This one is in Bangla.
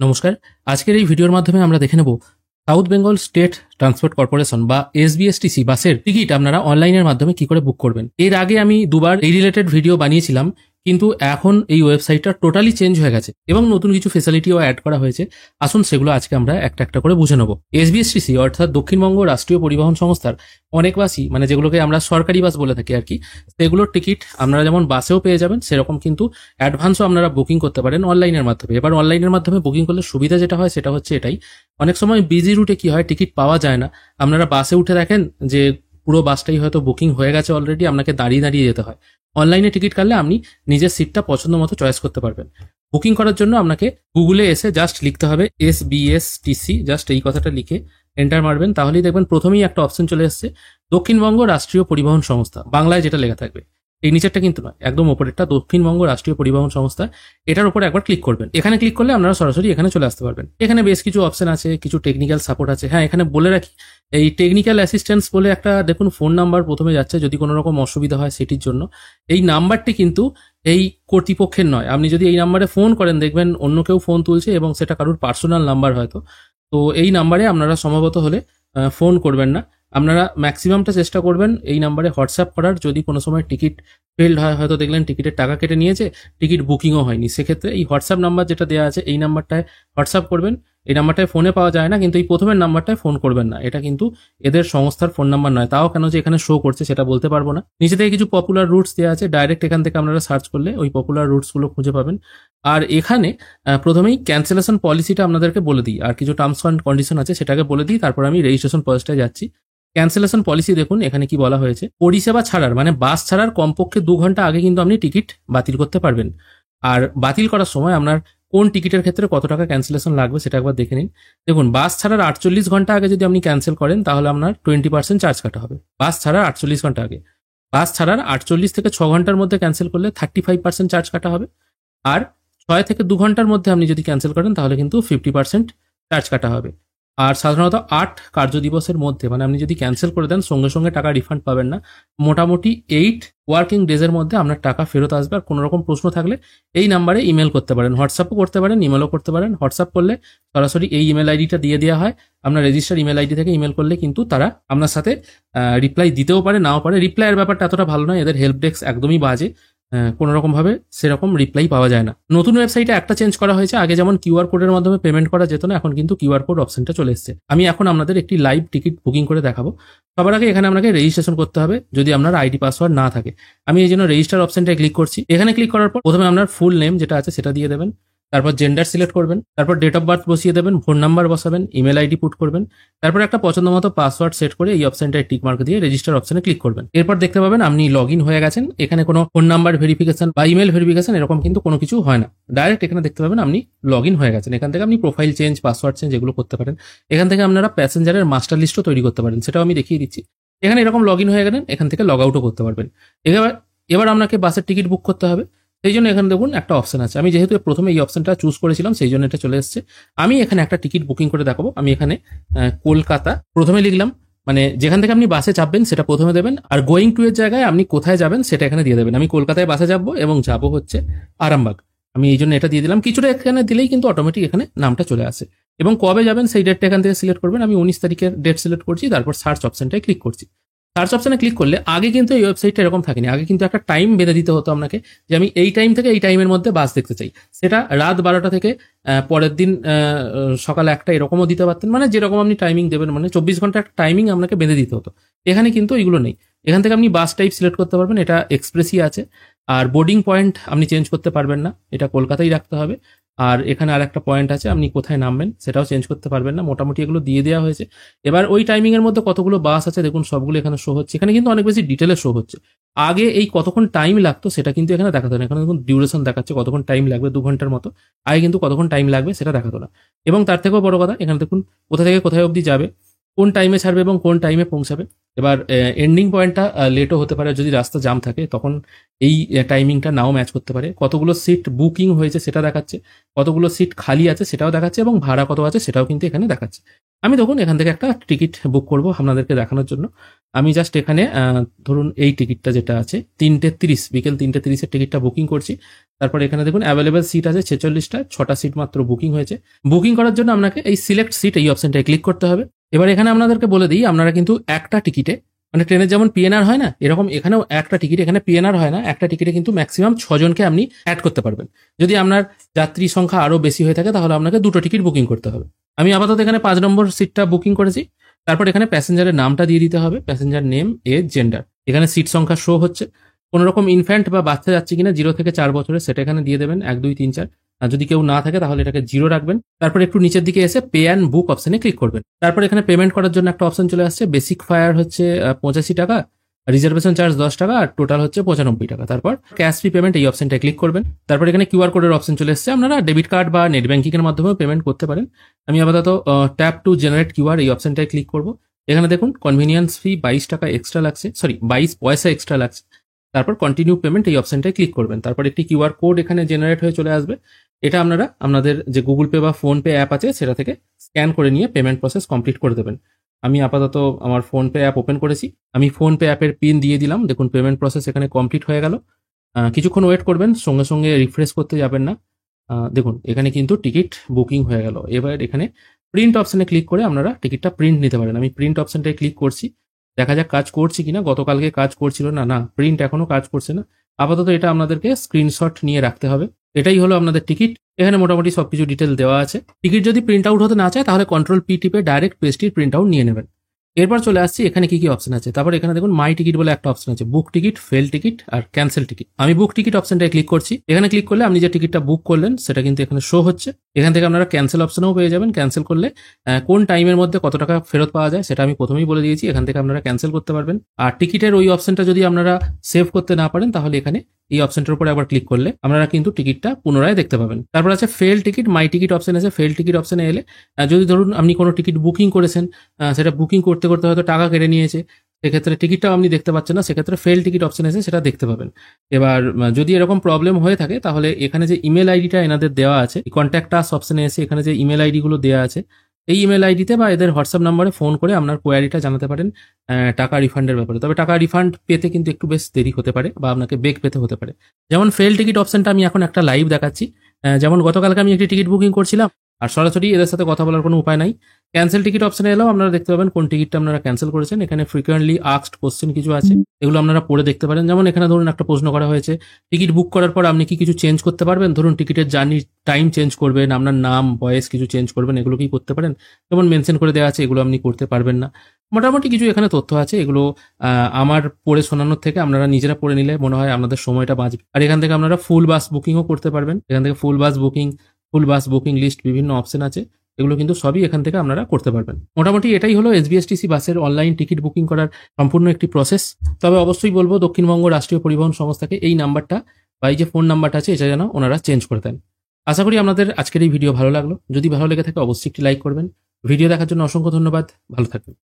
নমস্কার। আজকের এই ভিডিওর মাধ্যমে আমরা দেখে নেব south Bengal state transport corporation বা এসবিএসটিসি বাসের টিকিট আপনারা অনলাইনের মাধ্যমে কি করে বুক করবেন। এর আগে আমি দুবার এই রিলেটেড ভিডিও বানিয়েছিলাম, কিন্তু এখন এই ওয়েবসাইটটা টোটালি চেঞ্জ হয়ে গেছে এবং নতুন কিছু ফেসিলিটিও অ্যাড করা হয়েছে। আসুন সেগুলো আজকে আমরা একটা একটা করে বুঝে নেব। এসবিএসটিসি অর্থাৎ দক্ষিণবঙ্গ রাষ্ট্রীয় পরিবহন সংস্থার অনেক বাসই, মানে যেগুলোকে আমরা সরকারি বাস বলে থাকি আর কি, সেগুলোর টিকিট আপনারা যেমন বাসেও পেয়ে যাবেন, সেরকম কিন্তু অ্যাডভান্সও আপনারা বুকিং করতে পারেন অনলাইনের মাধ্যমে। এবার অনলাইনের মাধ্যমে বুকিং করলে সুবিধা যেটা হয় সেটা হচ্ছে এটাই, অনেক সময় বিজি রুটে কি হয়, টিকিট পাওয়া যায় না। আপনারা বাসে উঠে দেখেন যে পুরো বাসটাই হয়তো বুকিং হয়ে গেছে অলরেডি, আপনাকে দাঁড়িয়ে দাঁড়িয়ে যেতে হয়। অনলাইনে টিকিট কাটলে আপনি নিজের সিটটা পছন্দ মতো চয়েস করতে পারবেন। বুকিং করার জন্য আপনাকে গুগলে এসে জাস্ট লিখতে হবে এসবিএসটিসি, জাস্ট এই কথাটা লিখে এন্টার মারবেন, তাহলেই দেখবেন প্রথমেই একটা অপশন চলে এসেছে দক্ষিণবঙ্গ রাষ্ট্রীয় পরিবহন সংস্থা, বাংলায় যেটা লেখা থাকবে। এই নিচেরটা কিন্তু নয়, একদম ওপরেরটা দক্ষিণবঙ্গ রাষ্ট্রীয় পরিবহন সংস্থা, এটার উপর একবার ক্লিক করবেন। এখানে ক্লিক করলে আপনারা সরাসরি এখানে চলে আসতে পারবেন। এখানে বেশ কিছু অপশন আছে, কিছু টেকনিক্যাল সাপোর্ট আছে। হ্যাঁ, এখানে বলে রাখি, এই টেকনিক্যাল অ্যাসিস্ট্যান্স বলে একটা দেখুন ফোন নাম্বার প্রথমে যাচ্ছে, যদি কোনো রকম অসুবিধা হয় সেটির জন্য। এই নাম্বারটি কিন্তু এই কর্তৃপক্ষের নয়। আপনি যদি এই নাম্বারে ফোন করেন, দেখবেন অন্য কেউ ফোন তুলছে এবং সেটা কারোর পার্সোনাল নাম্বার হয়তো। তো এই নাম্বারে আপনারা সম্ভবত হলে ফোন করবেন না। আপনারা ম্যাক্সিমামটা চেষ্টা করবেন এই নাম্বারে হোয়াটসঅ্যাপ করার। যদি কোনো সময় টিকিট ফেলড হয়, হয়তো দেখলেন টিকিটের টাকা কেটে নিয়েছে, টিকিট বুকিংও হয়নি, সেক্ষেত্রে এই হোয়াটসঅ্যাপ নাম্বার যেটা দেওয়া আছে এই নাম্বারটায় হোয়াটসঅ্যাপ করবেন। এই নাম্বারটায় ফোনে পাওয়া যায় না, কিন্তু এই প্রথমের নাম্বারটায় ফোন করবেন না। এটা কিন্তু এদের সংস্থার ফোন নাম্বার নয়। তাও কেন যে এখানে শো করছে সেটা বলতে পারবো না। নিচে থেকে কিছু পপুলার রুটস দেওয়া আছে, ডাইরেক্ট এখান থেকে আপনারা সার্চ করলে ওই পপুলার রুটসগুলো খুঁজে পাবেন। আর এখানে প্রথমেই ক্যান্সেলেশন পলিসিটা আপনাদেরকে বলে দিই, আর কিছু টার্মস অ্যান্ড কন্ডিশন আছে সেটাকে বলে দিই, তারপর আমি রেজিস্ট্রেশন প্রসেসটায় যাচ্ছি। ক্যান্সেলেশন পলিসি দেখুন এখানে কি বলা হয়েছে, পরিষেবা ছাড়ার মানে বাস ছাড়ার কমপক্ষে 2 ঘন্টা আগে কিন্তু আপনি টিকিট বাতিল করতে পারবেন। আর বাতিল করার সময় আপনার কোন টিকিটের ক্ষেত্রে কত টাকা ক্যান্সেলেশন লাগবে সেটা একবার দেখে নিন। দেখুন, বাস ছাড়ার 48 ঘন্টা আগে যদি আপনি ক্যান্সেল করেন তাহলে আপনার 20% চার্জ কাটা হবে। বাস ছাড়ার 48 ঘন্টা আগে। বাস ছাড়ার 48 থেকে 6 ঘন্টার মধ্যে ক্যান্সেল করলে 35% চার্জ কাটা হবে। আর 6 থেকে 2 ঘন্টার মধ্যে আপনি যদি ক্যান্সেল করেন তাহলে কিন্তু 50% চার্জ কাটা হবে। আর সাধারণত 8 কার্য দিবসের মধ্যে, মানে আপনি যদি ক্যান্সেল করে দেন সঙ্গে সঙ্গে টাকা রিফান্ড পাবেন না, মোটামুটি 8 ওয়ার্কিং ডেজের মধ্যে আপনার টাকা ফেরত আসবে। আর কোনো রকম প্রশ্ন থাকলে এই নাম্বারে ইমেল করতে পারেন, হোয়াটসঅ্যাপও করতে পারেন, ইমেলও করতে পারেন। হোয়াটসঅ্যাপ করলে সরাসরি এই ইমেল আইডিটা দিয়ে দেওয়া হয়, আপনার রেজিস্টার ইমেল আইডি থেকে ইমেল করলে কিন্তু তারা আপনার সাথে রিপ্লাই দিতেও পারে, নাও পারে। রিপ্লাইয়ের ব্যাপারটা এতটা ভালো নয়, এদের হেল্প ডেস্ক একদমই বাজে, কোনো রকম ভাবে সেরকম রিপ্লাই পাওয়া যায় না। নতুন ওয়েবসাইটে একটা চেঞ্জ করা হয়েছে, আগে যেমন কিউআর কোডের মাধ্যমে পেমেন্ট করা যেত না, এখন কিন্তু কিউআর কোড অপশনটা চলে এসেছে। আমি এখন আপনাদের একটি লাইভ টিকিট বুকিং করে দেখাবো। সবার আগে এখানে আপনাকে রেজিস্ট্রেশন করতে হবে যদি আপনার আইডি পাসওয়ার্ড না থাকে। আমি এই জন্য রেজিস্টার অপশনটায় ক্লিক করছি। এখানে ক্লিক করার পর প্রথমে আপনার ফুল নেম যেটা আছে সেটা দিয়ে দেবেন, তারপর জেন্ডার সিলেক্ট করবেন, তারপর ডেট অফ বার্থ বসিয়ে দেবেন, ফোন নাম্বার বসাবেন, ইমেল আইডি পুট করবেন, তারপর একটা পছন্দ মতো পাসওয়ার্ড সেট করে এই অপশনটায় টিক মার্ক দিয়ে রেজিস্টার অপশনে ক্লিক করবেন। এরপর দেখতে পাবেন আপনি লগ ইন হয়ে গেছেন। এখানে কোনো ফোন নাম্বার ভেরিফিকেশন বা ইমেল ভেরিফিকেশন এরকম কিন্তু কোনো কিছু হয় না, ডাইরেক্ট এখানে দেখতে পাবেন আপনি লগ ইন হয়ে গেছেন। এখান থেকে আপনি প্রোফাইল চেঞ্জ, পাসওয়ার্ড চেঞ্জ এগুলো করতে পারেন। এখান থেকে আপনারা প্যাসেঞ্জারের মাস্টার লিস্টও তৈরি করতে পারেন, সেটাও আমি দেখিয়ে দিচ্ছি। এখানে এরকম লগ ইন হয়ে গেলেন, এখান থেকে লগ আউটও করতে পারবেন। এবার আপনাকে বাসের টিকিট বুক করতে হবে। সেই জন্য এখানে দেখুন একটা অপশন আছে, আমি যেহেতু প্রথমে এই অপশনটা চুজ করেছিলাম সেই জন্য এটা চলে এসেছে। আমি এখানে একটা টিকিট বুকিং করে দেখাবো। আমি এখানে কলকাতা প্রথমে লিখলাম, মানে যেখান থেকে আপনি বাসে চাপবেন সেটা প্রথমে দেবেন, আর গোয়িং টু এর জায়গায় আপনি কোথায় যাবেন সেটা এখানে দিয়ে দেবেন। আমি কলকাতায় বাসে যাবো এবং যাবো হচ্ছে আরামবাগ, আমি এই জন্য এটা দিয়ে দিলাম। কিছুটা এখানে দিলেই কিন্তু অটোমেটিক এখানে নামটা চলে আসে, এবং কবে যাবেন সেই ডেটটা এখান থেকে সিলেক্ট করবেন। আমি 19 তারিখের ডেট সিলেক্ট করছি, তারপর সার্চ অপশনটায় ক্লিক করছি। সার্চ অপশনে ক্লিক করলে আগে কিন্তু এই ওয়েবসাইটটা এরকম থাকেনি, আগে কিন্তু একটা টাইম বেঁধে দিতে হতো আপনাকে যে আমি এই টাইম থেকে এই টাইমের মধ্যে বাস দেখতে চাই। সেটা রাত 12টা থেকে পরের দিন সকাল 1টা এরকমও দিতে পারতেন, মানে যেরকম আপনি টাইমিং দেবেন, মানে 24 ঘন্টা একটা টাইমিং আপনাকে বেঁধে দিতে হতো। এখানে কিন্তু এগুলো নেই, এখান থেকে আপনি বাস টাইপ সিলেক্ট করতে পারবেন, এটা এক্সপ্রেসই আছে। আর বোর্ডিং পয়েন্ট আপনি চেঞ্জ করতে পারবেন না, এটা কলকাতায় রাখতে হবে। আর এখানে আর একটা পয়েন্ট আছে, আপনি কোথায় নামবেন সেটাও চেঞ্জ করতে পারবেন না। মোটামুটি এগুলো দিয়ে দেওয়া হয়েছে। এবার ওই টাইমিং এর মধ্যে কতগুলো বাস আছে দেখুন, সবগুলো এখানে শো হচ্ছে। এখানে কিন্তু অনেক বেশি ডিটেলে শো হচ্ছে। আগে এই কতক্ষণ টাইম লাগতো সেটা কিন্তু এখানে দেখাতো না, এখানে দেখুন ডিউরেশন দেখাচ্ছে কতক্ষণ টাইম লাগবে, 2 ঘন্টার মতো। আগে কিন্তু কতক্ষণ টাইম লাগবে সেটা দেখাতো না। এবং তার থেকেও বড় কথা, এখানে দেখুন কোথা থেকে কোথায় অবধি যাবে। কোন টাইমে ছাড়বে এবং কোন টাইমে পৌঁছাবে। এবার এন্ডিং পয়েন্টটা লেটও হতে পারে, যদি রাস্তা জাম থাকে তখন এই টাইমিংটা নাও ম্যাচ করতে পারে। কতগুলো সিট বুকিং হয়েছে সেটা দেখাচ্ছে, কতগুলো সিট খালি আছে সেটাও দেখাচ্ছে, এবং ভাড়া কত আছে সেটাও কিন্তু এখানে দেখাচ্ছে। আমি দেখুন এখান থেকে একটা টিকিট বুক করব আপনাদেরকে দেখানোর জন্য। আমি জাস্ট এখানে ধরুন এই টিকিটটা যেটা আছে 3:30 বিকেল 3:30-এর টিকিটটা বুকিং করছি। তারপর এখানে দেখুন অ্যাভেলেবেল সিট আছে 46টা, 6টা সিট মাত্র বুকিং হয়েছে। বুকিং করার জন্য আপনাকে এই সিলেক্ট সিট এই অপশনটায় ক্লিক করতে হবে। এবার এখানে আপনাদেরকে বলে দিই, আপনারা কিন্তু একটা টিকিটে, মানে ট্রেনের যেমন পিএনআর হয় না, এরকম এখানেও একটা টিকিট, এখানে পিএনআর হয় না, একটা টিকিটে কিন্তু ম্যাক্সিমাম 6জনকে আপনি অ্যাড করতে পারবেন। যদি আপনার যাত্রী সংখ্যা আরও বেশি হয়ে থাকে তাহলে আপনাকে 2টো টিকিট বুকিং করতে হবে। আমি আপাতত এখানে 5 নম্বর সিটটা বুকিং করেছি। তারপর এখানে প্যাসেঞ্জারের নামটা দিয়ে দিতে হবে, প্যাসেঞ্জার নেম, এজ, জেন্ডার। এখানে সিট সংখ্যা শো হচ্ছে, কোনো রকম ইনফ্যান্ট বা বাচ্চা যাচ্ছে কিনা 0 থেকে 4 বছরের সেটা এখানে দিয়ে দেবেন 1 2 3 4। আর যদি কেউ না থাকে তাহলে এটাকে 0 রাখবেন। তারপর একটু নিচের দিকে এসে পে অ্যান্ড বুক অপশনে ক্লিক করবেন। তারপর এখানে পেমেন্ট করার জন্য একটা অপশন চলে আসছে। বেসিক ফায়ার হচ্ছে 85 টাকা, রিজার্ভেশন চার্জ 10 টাকা, আর টোটাল হচ্ছে 95 টাকা। তারপর ক্যাশ ফি পেমেন্ট এই অপশনটায় ক্লিক করবেন। তারপর এখানে কিউআর কোডের অপশন চলে এসেছে, আপনারা ডেবিট কার্ড বা নেট ব্যাঙ্কিং এর মাধ্যমেও পেমেন্ট করতে পারেন। আমি আপাতত ট্যাপ টু জেনারেট কিউআর এই অপশনটায় ক্লিক করব। এখানে দেখুন কনভিনিয়েন্স ফি 22 টাকা এক্সট্রা লাগছে, 22 পয়সা এক্সট্রা লাগছে। তারপর কন্টিনিউ পেমেন্ট এই অপশনটায় ক্লিক করবেন। তারপর একটি কিউআর কোড এখানে জেনারেট হয়ে চলে আসবে। এটা আপনারা আপনাদের যে গুগল পে বা ফোন পে অ্যাপ আছে সেটা থেকে স্ক্যান করে নিয়ে পেমেন্ট প্রসেস কমপ্লিট করে দেবেন। আমি আপাতত আমার ফোন পে অ্যাপ ওপেন করেছি, আমি ফোন পে অ্যাপের পিন দিয়ে দিলাম। দেখুন পেমেন্ট প্রসেস এখানে কমপ্লিট হয়ে গেল। কিছুক্ষণ ওয়েট করবেন, সঙ্গে সঙ্গে রিফ্রেশ করতে যাবেন না। দেখুন এখানে কিন্তু টিকিট বুকিং হয়ে গেল। এবার এখানে প্রিন্ট অপশনে ক্লিক করে আপনারা টিকিটটা প্রিন্ট নিতে পারেন। আমি প্রিন্ট অপশনটায় ক্লিক করছি, দেখা যাক কাজ করছে কিনা। গতকালকে কাজ করছিল না, না প্রিন্ট এখনো কাজ করছে না। আপাতত এটা আপনাদেরকে স্ক্রিনশট নিয়ে রাখতে হবে। এটাই হলো আপনাদের টিকিট। এখানে মোটামুটি সবকিছু ডিটেল দেওয়া আছে। টিকিট যদি প্রিন্ট আউট হতে না চায় তাহলে কন্ট্রোল পি টিপে ডাইরেক্ট পেজটির প্রিন্ট আউট নিয়ে নেবেন। এরপর চলে আসছি এখানে কি কি অপশন আছে। তারপর এখানে দেখুন মাই টিকিট বলে একটা অপশন আছে, বুক টিকিট, ফেল টিকিট আর ক্যান্সেল টিকিট। আমি বুক টিকিট অপশনটায় ক্লিক করছি। এখানে ক্লিক করলে আপনি যে টিকিটটা বুক করলেন সেটা কিন্তু এখানে শো হচ্ছে। এখান থেকে আপনারা ক্যান্সেল অপশনও পেয়ে যাবেন। ক্যান্সেল করলে কোন টাইমের মধ্যে কত টাকা ফেরত পাওয়া যায় সেটা আমি প্রথমেই বলে দিয়েছি। এখান থেকে আপনারা ক্যান্সেল করতে পারবেন। আর টিকিটের ওই অপশনটা যদি আপনারা সেভ করতে না পারেন তাহলে এখানে এই অপশনটার উপরে আবার ক্লিক করলে আপনারা কিন্তু টিকিটটা পুনরায় দেখতে পাবেন। তারপর আছে fail ticket, my ticket option আছে। ফেল টিকিট অপশনে এলে যদি ধরুন আপনি কোনো টিকিট বুকিং করেছেন, সেটা বুকিং করতে করতে হয়তো টাকা কেটে নিয়েছে, সেক্ষেত্রে টিকিটটাও আপনি দেখতে পাচ্ছেন না, সেক্ষেত্রে ফেল টিকিট অপশন আছে, সেটা দেখতে পাবেন। এবার যদি এরকম প্রবলেম হয়ে থাকে তাহলে এখানে যে ইমেল আইডিটা এনাদের দেওয়া আছে, কন্ট্যাক্ট আস অপশনে এসে এখানে যে ইমেল আইডি গুলো দেওয়া আছে, এই ইমেল আইডিতে বা এদের হোয়াটসঅ্যাপ নাম্বারে ফোন করে আপনার কোয়ারিটা জানাতে পারেন টাকা রিফান্ডের ব্যাপারে। তবে টাকা রিফান্ড পেতে কিন্তু একটু বেশ দেরি হতে পারে বা আপনাকে বেগ পেতে হতে পারে। যেমন ফেল টিকিট অপশনটা আমি এখন একটা লাইভ দেখাচ্ছি। যেমন গতকালকে আমি একটি টিকিট বুকিং করছিলাম আর সরাসরি এদের সাথে কথা বলার কোনো উপায় নাই। ক্যান্সেল টিকিট অপশনে এলেও আপনারা দেখতে পাবেন কোন টিকিটটা আপনারা ক্যান্সেল করেছেন। এখানে ফ্রিকোয়েন্টলি আস্কড কোশ্চেন কিছু আছে, এগুলো আপনারা পড়ে দেখতে পারেন। যেমন এখানে ধরুন একটা প্রশ্ন করা হয়েছে, টিকিট বুক করার পর আপনি কি কিছু চেঞ্জ করতে পারবেন? ধরুন টিকিটের জার্নি টাইম চেঞ্জ করবেন, আপনার নাম বয়স কিছু চেঞ্জ করবেন, এগুলো কি করতে পারেন? যেমন মেনশন করে দেওয়া আছে এগুলো আপনি করতে পারবেন না। মোটামুটি কিছু এখানে তথ্য আছে, এগুলো আমার পড়ে শোনানোর থেকে আপনারা নিজেরা পড়ে নিলে মনে হয় আপনাদের সময়টা বাঁচবে। আর এখান থেকে আপনারা ফুল বাস বুকিংও করতে পারবেন। এখান থেকে ফুল বাস বুকিং লিস্ট বিভিন্ন অপশন আছে, এগুলো কিন্তু সবই এখান থেকে আপনারা করতে পারবেন। মোটামুটি এটাই হলো এসবিএসটিসি বাসের অনলাইন টিকিট বুকিং করার সম্পূর্ণ একটি প্রসেস। তবে অবশ্যই বলবো দক্ষিণবঙ্গ রাষ্ট্রীয় পরিবহন সংস্থাকে এই নাম্বারটা বা এই যে ফোন নাম্বারটা আছে এটা যেন ওনারা চেঞ্জ করে দেন। আশা করি আপনাদের আজকের এই ভিডিও ভালো লাগলো। যদি ভালো লেগে থাকে অবশ্যই একটি লাইক করবেন। ভিডিও দেখার জন্য অসংখ্য ধন্যবাদ। ভালো থাকবেন।